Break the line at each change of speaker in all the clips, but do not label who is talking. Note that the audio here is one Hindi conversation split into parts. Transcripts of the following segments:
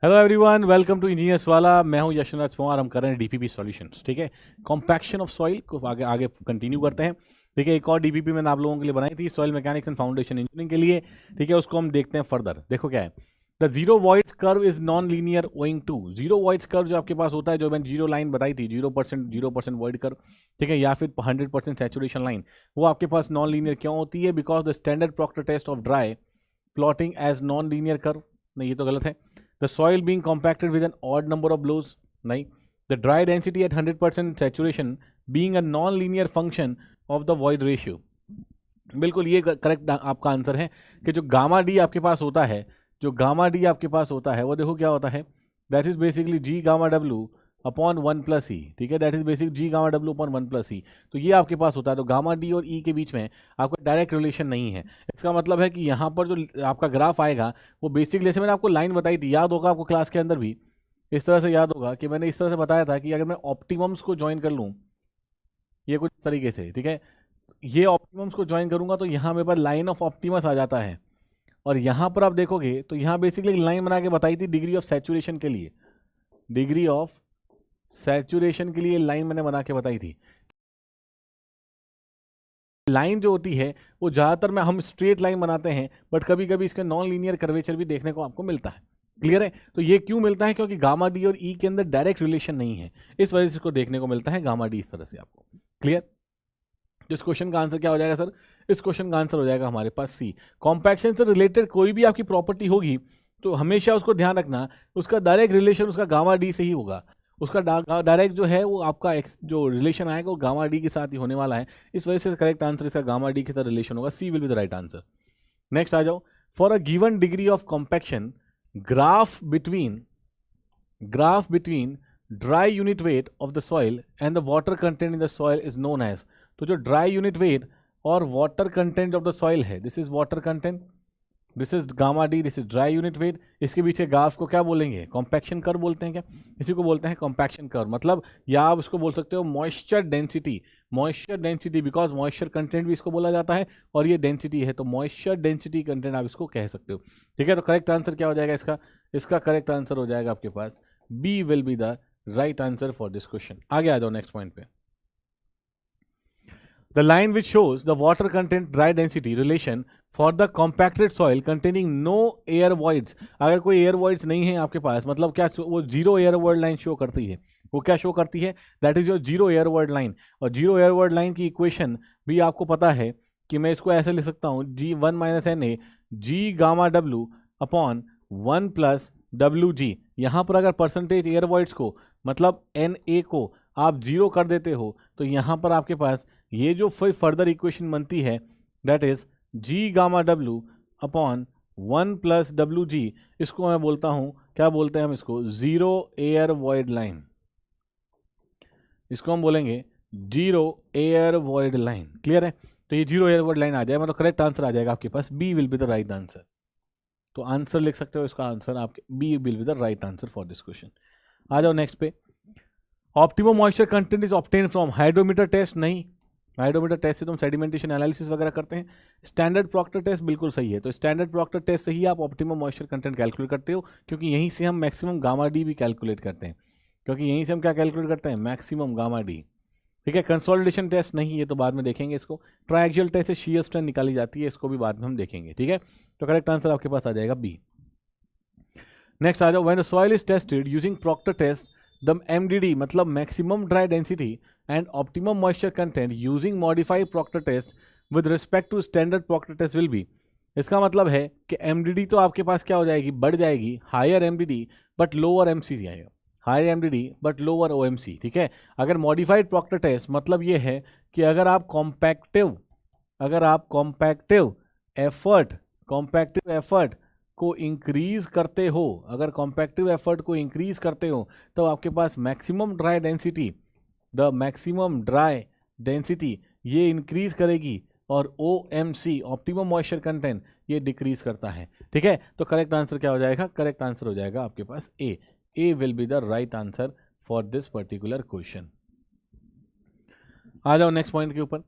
Hello everyone, welcome to engineers वाला। मैं हूं यशवंत पवार। हम कर रहे हैं डीपीपी सॉल्यूशंस। ठीक है, कॉम्पैक्शन ऑफ सॉइल को आगे आगे कंटिन्यू करते हैं। ठीक है, एक और डीपीपी मैंने आप लोगों के लिए बनाई थी soil mechanics and foundation engineering के लिए। ठीक है, उसको हम देखते हैं फर्दर। देखो क्या है, the zero voids curve is non linear owing to. Zero voids curve जो आपके पास होता है, जो मैंने जीरो लाइन बताई थी, 0% वॉइड कर्व, ठीक है, या फिर 100% सैचुरेशन लाइन, वो आपके पास नॉन लीनियर क्यों होती है? Because the standard Proctor test of dry plotting as non linear curve. नहीं, ये तो गलत है। The soil being compacted with an odd number of blows. नहीं, the dry density at 100% saturation being a non-linear function of the void ratio. बिल्कुल ये करेक्ट आपका आंसर है कि जो गामा डी आपके पास होता है, जो गामा डी आपके पास होता है, वो देखो क्या होता है, that is basically ji gamma W upon 1 + ई। ठीक है, that is basic ji gamma W upon 1 + ई। तो ये आपके पास होता है। तो गामा डी और ई के बीच में आपका डायरेक्ट रिलेशन नहीं है। इसका मतलब है कि यहाँ पर जो आपका ग्राफ आएगा वो बेसिकली, जैसे मैंने आपको लाइन बताई थी, याद होगा आपको क्लास के अंदर भी इस तरह से याद होगा कि मैंने इस तरह से बताया था कि अगर मैं ऑप्टिमम्स को ज्वाइन कर लूँ ये कुछ तरीके से, ठीक है, ये ऑप्टिमम्स को ज्वाइन करूंगा तो यहाँ मेरे पास लाइन ऑफ ऑप्टिमस आ जाता है। और यहाँ पर आप देखोगे तो यहाँ बेसिकली लाइन बना के बताई थी डिग्री ऑफ सैचुरेशन के लिए, डिग्री ऑफ सैचुरेशन के लिए लाइन मैंने बना के बताई थी। लाइन जो होती है वो ज़्यादातर में हम स्ट्रेट लाइन बनाते हैं, बट कभी कभी इसके नॉन लीनियर कर्वेचर भी देखने को आपको मिलता है। क्लियर है? तो ये क्यों मिलता है? क्योंकि गामा डी और ई के अंदर डायरेक्ट रिलेशन नहीं है, इस वजह से इसको देखने को मिलता है गामा डी इस तरह से आपको। क्लियर? इस क्वेश्चन का आंसर क्या हो जाएगा सर? इस क्वेश्चन का आंसर हो जाएगा हमारे पास सी। कॉम्पैक्शन से रिलेटेड कोई भी आपकी प्रॉपर्टी होगी तो हमेशा उसको ध्यान रखना, उसका डायरेक्ट रिलेशन उसका गामा डी से ही होगा। उसका डायरेक्ट जो है वो आपका जो रिलेशन आएगा वो गामा डी के साथ ही होने वाला है। इस वजह से करेक्ट आंसर इसका गामा डी के साथ रिलेशन होगा। C will be the right answer. Next आ जाओ। For a given degree of compaction, graph between dry unit weight of the soil and the water content in the soil is known as. तो जो ड्राई यूनिट वेट और water content of the soil है, this is water content, this is gamma D, this is dry unit wait. इसके पीछे ग्राफ को क्या बोलेंगे? कॉम्पैक्शन कर्व बोलते हैं क्या? इसी को बोलते हैं कॉम्पैक्शन कर्व। मतलब या आप इसको बोल सकते हो moisture density. Moisture density because moisture content भी इसको बोला जाता है और ये डेंसिटी है, तो मॉइस्चर डेंसिटी कंटेंट आप इसको कह सकते हो। ठीक है, तो करेक्ट आंसर क्या हो जाएगा इसका? इसका करेक्ट आंसर हो जाएगा आपके पास B will be the right answer for this question. आगे आ जाओ नेक्स्ट पॉइंट पे। The line which shows the water content dry density relation for the compacted soil containing no air voids। अगर कोई एयर voids नहीं है आपके पास, मतलब क्या वो zero air void line show करती है। वो क्या शो करती है? That is your zero air void line. और जीरो एयर void लाइन की इक्वेशन भी आपको पता है कि मैं इसको ऐसे लिख सकता हूँ, G1 - NA जी गामा डब्ल्यू अपॉन 1 + WG। यहाँ पर अगर परसेंटेज एयर voids को, मतलब NA को आप जीरो कर देते हो तो यहाँ पर आपके पास ये जो फिर फर्दर इक्वेशन बनती है that is ji gamma W upon 1 + WG। इसको मैं बोलता हूँ, क्या बोलते हैं हम इसको? Zero air void line. इसको हम बोलेंगे zero air void line. Clear है? तो ये जीरो एयर वॉइड लाइन आ जाएगा, मतलब करेक्ट आंसर आ जाएगा आपके पास B will be the right answer. तो आंसर लिख सकते हो इसका आंसर आपके B will be the right answer for this question. आ जाओ नेक्स्ट पे। Optimum moisture content is obtain from hydrometer test. नहीं, हाइड्रोमीटर टेस्ट से तुम सेडिमेंटेशन एनालिसिस वगैरह करते हैं। स्टैंडर्ड प्रॉक्टर टेस्ट बिल्कुल सही है। तो स्टैंडर्ड प्रॉक्टर टेस्ट से ही आप ऑप्टिमम मॉइस्चर कंटेंट कैलकुलेट करते हो, क्योंकि यहीं से हम मैक्सिमम गामा डी भी कैलकुलेट करते हैं। क्योंकि यहीं से हम क्या कैलकुलेट करते हैं? Maximum gamma D. ठीक है, कंसोलिडेशन टेस्ट नहीं, ये तो बाद में देखेंगे इसको। ट्राइएक्सियल टेस्ट से शीयर स्ट्रेंथ निकाली जाती है, इसको भी बाद में हम देखेंगे। ठीक है, तो करेक्ट आंसर आपके पास आ जाएगा बी। नेक्स्ट आ जाओ। When the soil is tested using Proctor test the MDD मतलब maximum dry density and optimum moisture content using modified proctor test with respect to standard proctor test will be। इसका मतलब है कि MDD तो आपके पास क्या हो जाएगी? बढ़ जाएगी, higher MDD but lower MC आएगा, higher MDD but lower OMC। ठीक है, अगर मॉडिफाइड प्रॉक्टर टेस्ट मतलब ये है कि अगर आप कॉम्पैक्टिव एफर्ट को इंक्रीज करते हो, अगर कॉम्पैक्टिव एफर्ट को इंक्रीज करते हो तो आपके पास maximum dry density, the maximum dry density ये इंक्रीज करेगी और OMC ऑप्टिमम मॉइस्चर कंटेंट ये डिक्रीज करता है। ठीक है, तो करेक्ट आंसर क्या हो जाएगा? करेक्ट आंसर हो जाएगा आपके पास A will be the right answer for this particular question. आ जाओ नेक्स्ट पॉइंट के ऊपर।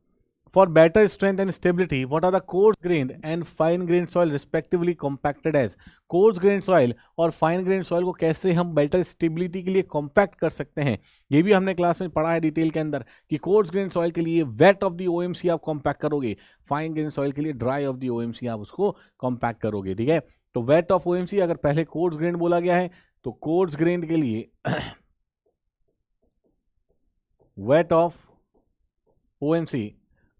For better strength and stability, what are the coarse grained and fine grained soil respectively compacted as? coarse grained soil और fine grained soil को कैसे हम better stability के लिए compact कर सकते हैं, ये भी हमने क्लास में पढ़ा है डिटेल के अंदर कि coarse grained soil के लिए wet of the OMC आप compact करोगे, fine grained soil के लिए dry of the OMC आप उसको compact करोगे, ठीक है। तो wet of OMC अगर पहले coarse grained बोला गया है तो coarse grained के लिए wet of OMC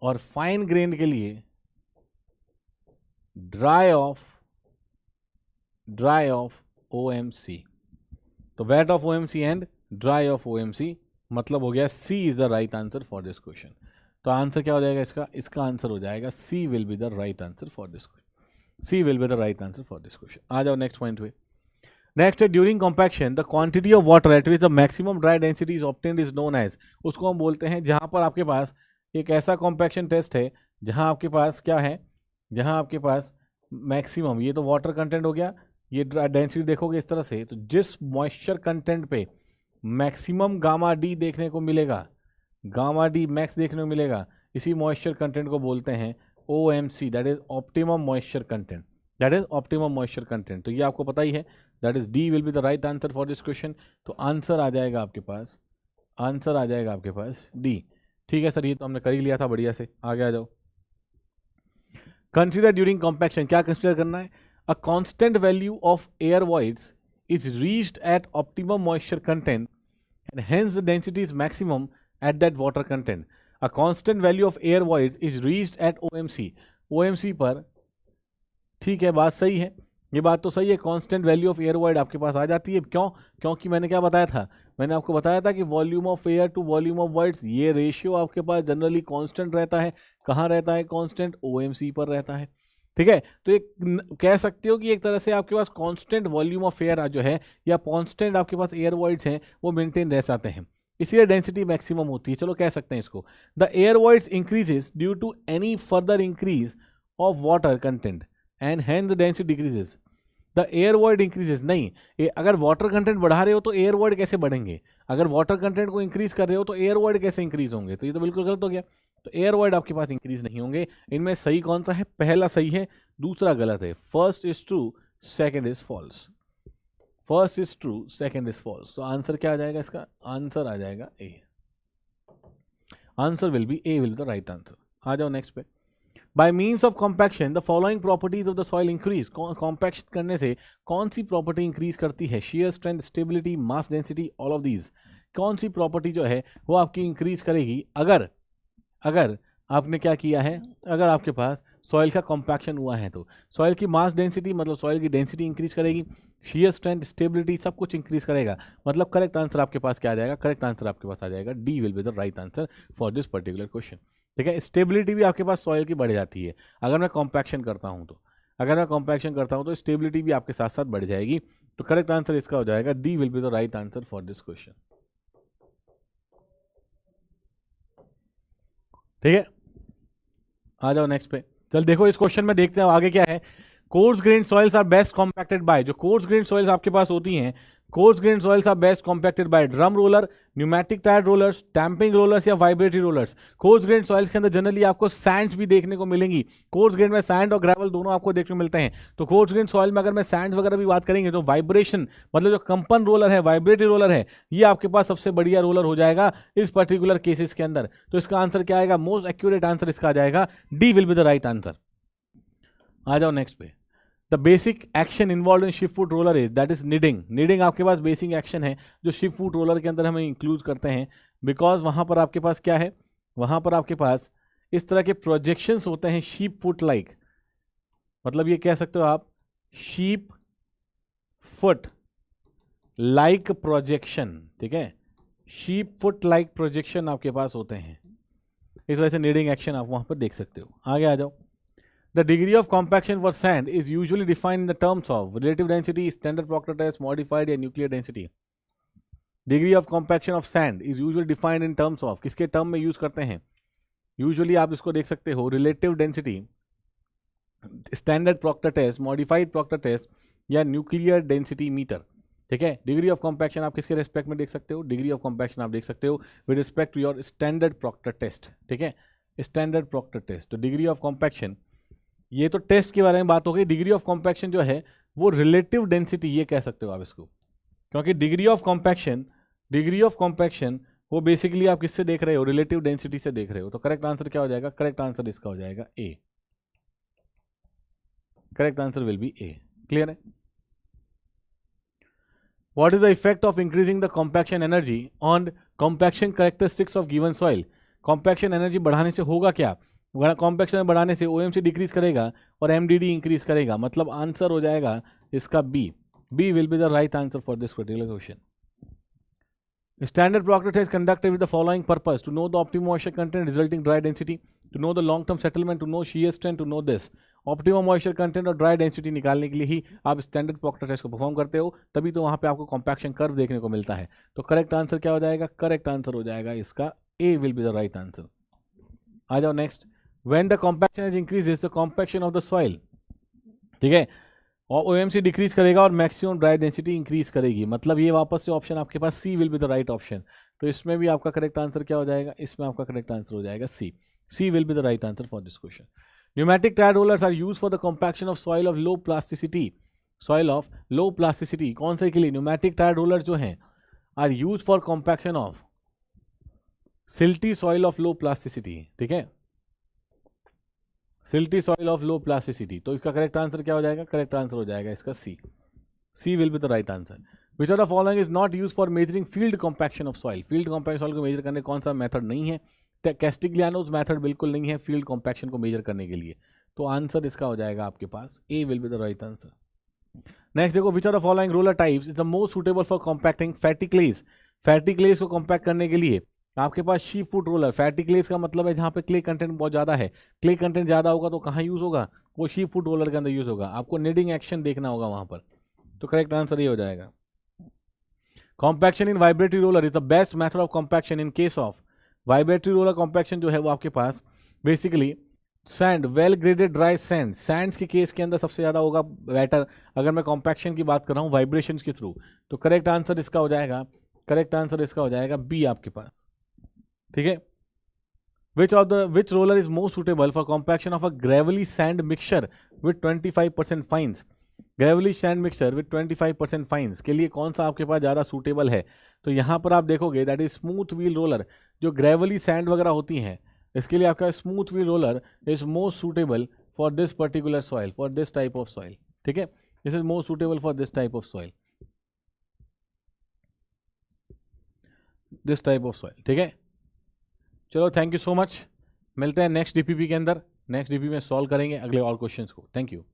और फाइन ग्रेन के लिए ड्राई ऑफ OMC। तो wet of OMC and dry of OMC मतलब हो गया C is the right answer for this question. तो आंसर क्या हो जाएगा इसका आंसर हो जाएगा C will be the right answer for this question. C will be the right answer for this question. आ जाओ नेक्स्ट पॉइंट पे। नेक्स्ट है during compaction the quantity of water at which the maximum dry density is obtained is known as. उसको हम बोलते हैं जहां पर आपके पास एक ऐसा कॉम्पैक्शन टेस्ट है जहां आपके पास क्या है, जहां आपके पास मैक्सिमम, ये तो वाटर कंटेंट हो गया, ये डेंसिटी देखोगे इस तरह से, तो जिस मॉइस्चर कंटेंट पे मैक्सिमम गामा डी देखने को मिलेगा, गामा डी मैक्स देखने को मिलेगा, इसी मॉइस्चर कंटेंट को बोलते हैं OMC, that is optimum moisture content, that is optimum moisture content. तो ये आपको पता ही है, that is D will be the right answer for this question. तो आंसर आ जाएगा आपके पास, आंसर आ जाएगा आपके पास डी। ठीक है सर, ये तो हमने कर ही लिया था बढ़िया से, आगे आ जाओ। कंसीडर ड्यूरिंग कॉम्पैक्शन, क्या कंसीडर करना है? A constant value of air voids is reached eight optimum moisture content and hence the density is maximum at that water content. A constant value of air voids is reached eight OMC पर, ठीक है, बात सही है, ये बात तो सही है, constant value of air void आपके पास आ जाती है। क्यों? क्योंकि मैंने क्या बताया था, मैंने आपको बताया था कि volume of air to volume of voids, ये रेशियो आपके पास जनरली कांस्टेंट रहता है। कहाँ रहता है कांस्टेंट? OMC पर रहता है, ठीक है। तो एक कह सकते हो कि एक तरह से आपके पास कांस्टेंट वॉल्यूम ऑफ एयर जो है या कांस्टेंट आपके पास एयर वॉइड्स हैं वो मेंटेन रह जाते हैं, इसलिए डेंसिटी मैक्सिमम होती है। चलो कह सकते हैं इसको, the air voids increases due to any further increase of water content and hence the density decreases. The air void increases, नहीं, अगर वाटर कंटेंट बढ़ा रहे हो तो एयर वॉइड कैसे बढ़ेंगे? अगर वाटर कंटेंट को इंक्रीज कर रहे हो तो एयर वॉइड कैसे इंक्रीज होंगे? तो ये तो बिल्कुल गलत हो गया। तो एयर वॉइड आपके पास इंक्रीज नहीं होंगे। इनमें सही कौन सा है? पहला सही है, दूसरा गलत है। First is true, second is false. First is true, second is false. तो आंसर क्या आ जाएगा इसका? आंसर आ जाएगा A. Answer will be A, will be the right answer. आ जाओ नेक्स्ट पे। By means of compaction, the following properties of the soil increase. Compaction करने से कौन सी प्रॉपर्टी इंक्रीज करती है? Shear strength, stability, mass density, all of these. कौन सी प्रॉपर्टी जो है वो आपकी इंक्रीज करेगी अगर आपने क्या किया है, अगर आपके पास सॉइल का कॉम्पैक्शन हुआ है? तो सॉइल की मास डेंसिटी मतलब सॉइल की डेंसिटी इंक्रीज करेगी, शेयर स्ट्रेंथ, स्टेबिलिटी सब कुछ इंक्रीज करेगा। मतलब करेक्ट आंसर आपके पास क्या आ जाएगा? करेक्ट आंसर आपके पास आ जाएगा D will be the right answer for this particular question, ठीक है। स्टेबिलिटी भी आपके पास सॉइल की बढ़ जाती है अगर मैं कॉम्पैक्शन करता हूं तो, अगर मैं कॉम्पैक्शन करता हूं तो स्टेबिलिटी भी आपके साथ साथ बढ़ जाएगी। तो करेक्ट आंसर इसका हो जाएगा D will be the right answer for this question, ठीक है। आ जाओ नेक्स्ट पे। चल देखो इस क्वेश्चन में देखते हैं आगे क्या है। Coarse grain soils are best compacted by, जो कोर्स ग्रेन सॉइल्स आपके पास होती हैं, coarse grain soils are best compacted by drum roller, pneumatic tyre rollers, tamping rollers या vibratory rollers. Coarse grain soils के अंदर जनरली आपको सैंड्स भी देखने को मिलेंगी। कोर्स ग्रेन में सैंड और ग्रेवल दोनों आपको देखने को मिलते हैं। तो कोर्स ग्रेन सॉइल में अगर मैं सैंड वगैरह भी बात करेंगे तो वाइब्रेशन मतलब जो कंपन रोलर है, वाइब्रेटरी रोलर है, ये आपके पास सबसे बढ़िया रोलर हो जाएगा इस पर्टिकुलर केसेस के अंदर। तो इसका आंसर क्या आएगा? मोस्ट एक्यूरेट आंसर इसका आ जाएगा D will be the right answer. आ जाओ नेक्स्ट पे। The basic action involve in sheep foot roller is, that is kneading. Kneading आपके पास बेसिक एक्शन है जो शिप फुट रोलर के अंदर हमें इंक्लूड करते हैं, बिकॉज वहां पर आपके पास क्या है, वहां पर आपके पास इस तरह के प्रोजेक्शंस होते हैं शीप फुट लाइक, मतलब ये कह सकते हो आप शीप फुट लाइक प्रोजेक्शन, ठीक है। शीप फुट लाइक प्रोजेक्शन आपके पास होते हैं, इस वजह से निडिंग एक्शन आप वहां पर देख सकते हो। आगे आ जाओ। The degree of compaction for sand is usually defined in the terms of relative density, standard Proctor test, modified या nuclear density. Degree of compaction of sand is usually defined in terms of, किसके टर्म में यूज करते हैं? यूजुअली आप इसको देख सकते हो relative density, standard Proctor test, modified Proctor test या न्यूक्लियर डेंसिटी मीटर, ठीक है। डिग्री ऑफ कॉम्पैक्शन आप किसके रेस्पेक्ट में देख सकते हो? डिग्री ऑफ कॉम्पैक्शन आप देख सकते हो with respect to your standard Proctor test, ठीक है। Standard Proctor test. तो डिग्री ऑफ कॉम्पैक्शन, ये तो टेस्ट के बारे में बात हो गई। डिग्री ऑफ कॉम्पैक्शन जो है वो रिलेटिव डेंसिटी ये कह सकते हो आप इसको, क्योंकि डिग्री ऑफ कॉम्पैक्शन वो बेसिकली आप किससे देख रहे हो, रिलेटिव डेंसिटी से देख रहे हो। तो करेक्ट आंसर क्या हो जाएगा, करेक्ट आंसर इसका हो जाएगा A. Correct answer will be A. Clear है? What is the effect of increasing the compaction energy on compaction characteristics of given soil? compaction energy बढ़ाने से होगा क्या? compaction बढ़ाने से OMC डिक्रीज करेगा और MDD इंक्रीज करेगा, मतलब आंसर हो जाएगा इसका B. B will be the right answer for this particular question. Standard Proctor test conducted with the following purpose: to know the optimum moisture content resulting dry density, to know the long term settlement, to know shear strength, to know this। Optimum moisture content और ड्राई डेंसिटी निकालने के लिए ही आप स्टैंडर्ड प्रॉक्टर टेस्ट को परफॉर्म करते हो, तभी तो वहां पे आपको कॉम्पैक्शन कर्व देखने को मिलता है। तो करेक्ट आंसर क्या हो जाएगा, करेक्ट आंसर हो जाएगा इसका A will be the right answer. आ जाओ next. When the compaction is increases the compaction of the soil, ठीक है, और ओएमसी डिक्रीज करेगा और मैक्सिमम ड्राई डेंसिटी इंक्रीज करेगी, मतलब ये वापस से ऑप्शन आपके पास C will be the right option. तो इसमें भी आपका करेक्ट आंसर क्या हो जाएगा, इसमें आपका करेक्ट आंसर हो जाएगा C. C will be the right answer for this question. Pneumatic tyre rollers are use for the compaction of soil of low plasticity. Soil of low plasticity कौन से के लिए? न्यूमेटिक टायर रोलर जो हैं are use for compaction of silty soil of low plasticity, ठीक है, silty soil of low plasticity. तो इसका करेक्ट आंसर क्या हो जाएगा, करेक्ट आंसर हो जाएगा इसका C. C will be the right answer. Which are the following is not use for measuring field compaction of soil. Field compaction soil को मेजर करने कौन सा मेथड नहीं है? कैस्टिग्लियानोज मेथड बिल्कुल नहीं है फील्ड कॉम्पैक्शन को मेजर करने के लिए। तो आंसर इसका हो जाएगा आपके पास A will be the right answer. Next देखो, which are the following roller types is the most suitable for compacting fatty clays. Fatty clays को कॉम्पैक्ट करने के लिए आपके पास sheep foot roller. Fatty clays का मतलब है जहाँ पे क्ले कंटेंट बहुत ज़्यादा है। क्ले कंटेंट ज़्यादा होगा तो कहाँ यूज़ होगा, वो शीप फुट रोलर के अंदर यूज़ होगा। आपको नीडिंग एक्शन देखना होगा वहाँ पर। तो करेक्ट आंसर ये हो जाएगा। Compaction in vibratory roller is the best method of compaction in case of vibratory roller compaction जो है वो आपके पास basically sand, well graded dry sand, sands के केस के अंदर सबसे ज़्यादा होगा बेटर अगर मैं कॉम्पैक्शन की बात कर रहा हूँ वाइब्रेशन के थ्रू। तो करेक्ट आंसर इसका हो जाएगा, करेक्ट आंसर इसका हो जाएगा बी आपके पास, ठीक है। Which roller is most suitable for compaction of a gravelly sand mixture with 25% fines. Gravelly sand mixture with 25% fines के लिए कौन सा आपके पास ज़्यादा सूटेबल है? तो यहाँ पर आप देखोगे that is smooth wheel roller. जो ग्रेवली सैंड वगैरह होती हैं इसके लिए आपका smooth wheel roller is most suitable for this particular soil, for this type of soil, ठीक है। This is most suitable for this type of soil, this type of soil, ठीक है। चलो थैंक यू सो मच, मिलते हैं नेक्स्ट डीपीपी के अंदर। नेक्स्ट डीपीपी में सॉल्व करेंगे अगले और क्वेश्चंस को। Thank you.